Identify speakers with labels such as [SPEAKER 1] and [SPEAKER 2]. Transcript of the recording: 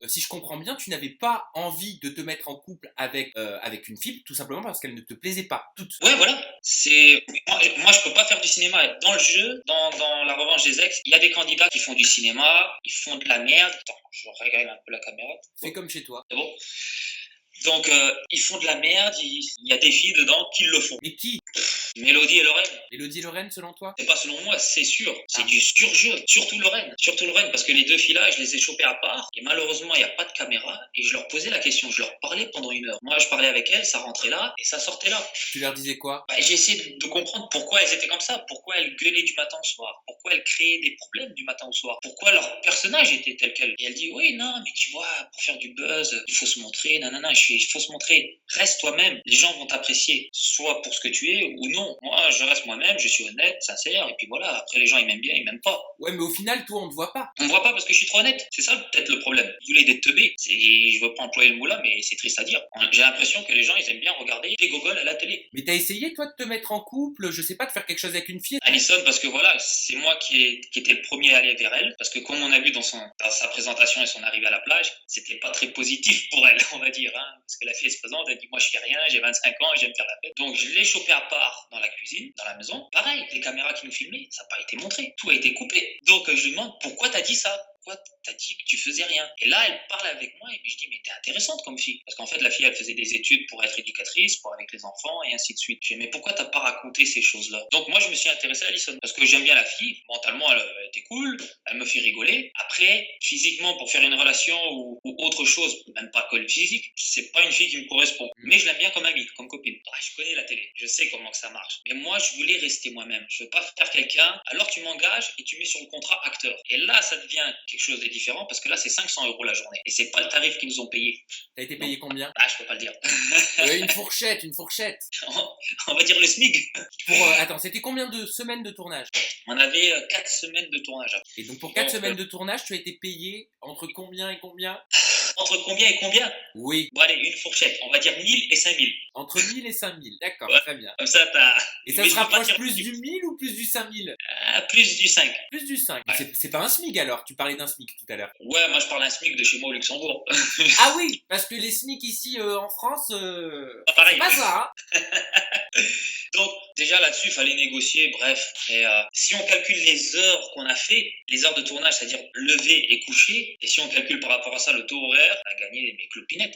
[SPEAKER 1] si je comprends bien, tu n'avais pas envie de te mettre en couple avec une fille, tout simplement parce qu'elle ne te plaisait pas, toute.
[SPEAKER 2] Ouais, voilà. Moi, je peux pas faire du cinéma. Dans le jeu, dans La Revanche des Ex, il y a des candidats qui font du cinéma, ils font de la merde. Attends, je regarde un peu la caméra.
[SPEAKER 1] Fais comme chez toi.
[SPEAKER 2] C'est bon. Donc, ils font de la merde, il y a des filles dedans qui le font.
[SPEAKER 1] Mais qui?
[SPEAKER 2] Mélodie et Lorraine.
[SPEAKER 1] Élodie Lorraine, selon toi?
[SPEAKER 2] C'est pas selon moi, c'est sûr. C'est du surjeu. Surtout Lorraine. Surtout Lorraine, parce que les deux filles-là, je les ai chopées à part. Et malheureusement, il n'y a pas de caméra. Et je leur posais la question. Je leur parlais pendant 1 heure. Moi, je parlais avec elles, ça rentrait là et ça sortait là.
[SPEAKER 1] Tu leur disais quoi?
[SPEAKER 2] J'ai essayé de comprendre pourquoi elles étaient comme ça. Pourquoi elles gueulaient du matin au soir. Pourquoi elles créaient des problèmes du matin au soir. Pourquoi leur personnage était tel quel. Et elle dit, oui, non, mais tu vois, pour faire du buzz, il faut se montrer. Nanana, il faut se montrer. Reste toi-même. Les gens vont t'apprécier. Soit pour ce que tu es ou non. Moi, je reste moi-même, je suis honnête, sincère, et puis voilà, après les gens ils m'aiment bien, ils m'aiment pas.
[SPEAKER 1] Ouais, mais au final, toi, on ne te voit pas.
[SPEAKER 2] On me voit pas parce que je suis trop honnête, c'est ça peut-être le problème. Vous voulez des teubés, je veux pas employer le mot là, mais c'est triste à dire. J'ai l'impression que les gens ils aiment bien regarder des gogoles à la télé.
[SPEAKER 1] Mais t'as essayé, toi, de te mettre en couple, je sais pas, de faire quelque chose avec une fille?
[SPEAKER 2] Alison, parce que voilà, c'est moi qui était le premier à aller vers elle, parce que comme on a vu dans sa présentation et son arrivée à la plage, c'était pas très positif pour elle, on va dire, hein, parce que la fille elle se présente, elle dit moi je fais rien, j'ai 25 ans et j'aime faire la fête. Donc je l'ai chopée à part dans la cuisine, dans la maison. Pareil, les caméras qui nous filmaient, ça n'a pas été montré, tout a été coupé. Donc je lui demande pourquoi t'as dit ça? Pourquoi t'as dit que tu faisais rien? Et là, elle parle avec moi et puis je dis mais t'es intéressante comme fille. Parce qu'en fait, la fille, elle faisait des études pour être éducatrice, pour avec les enfants et ainsi de suite. Je dis mais pourquoi t'as pas raconté ces choses-là? Donc moi, je me suis intéressé à Alison parce que j'aime bien la fille. Mentalement, elle était cool, elle me fait rigoler. Après, physiquement, pour faire une relation ou autre chose, même pas que le physique, c'est pas une fille qui me correspond. Mais je l'aime bien comme amie, comme copine. Je connais la télé, je sais comment que ça marche. Mais moi, je voulais rester moi-même. Je veux pas faire quelqu'un. Alors tu m'engages et tu mets sur le contrat acteur. Et là, ça devient quelque chose de différent parce que là, c'est 500 € la journée. Et c'est pas le tarif qu'ils nous ont payé.
[SPEAKER 1] T'as été payé combien?
[SPEAKER 2] Je peux pas le dire.
[SPEAKER 1] Une fourchette, une fourchette.
[SPEAKER 2] On va dire le SMIC.
[SPEAKER 1] Attends, c'était combien de semaines de tournage?
[SPEAKER 2] On avait 4 semaines de tournage.
[SPEAKER 1] Et donc pour 4 semaines de tournage, tu as été payé entre combien et combien?
[SPEAKER 2] Entre combien et combien?
[SPEAKER 1] Oui.
[SPEAKER 2] Bon allez, une fourchette. On va dire 1000 et 5000.
[SPEAKER 1] Entre 1000 et 5000. D'accord,
[SPEAKER 2] ouais,
[SPEAKER 1] très bien.
[SPEAKER 2] Comme ça, t'as...
[SPEAKER 1] Et ça se rapproche plus du 1000 ou plus du 5000?
[SPEAKER 2] Plus du 5.
[SPEAKER 1] Plus du 5.
[SPEAKER 2] Ouais.
[SPEAKER 1] C'est pas un SMIC alors? Tu parlais d'un SMIC tout à l'heure.
[SPEAKER 2] Ouais, moi je parle un SMIC de chez moi au Luxembourg.
[SPEAKER 1] Ah oui, parce que les SMIC ici en France,
[SPEAKER 2] pas pareil.
[SPEAKER 1] c'est pas ça. Hein.
[SPEAKER 2] Donc déjà là-dessus, il fallait négocier, bref. Mais si on calcule les heures qu'on a fait, les heures de tournage, c'est-à-dire lever et coucher, et si on calcule par rapport à ça le taux horaire, on a gagné mes clopinettes.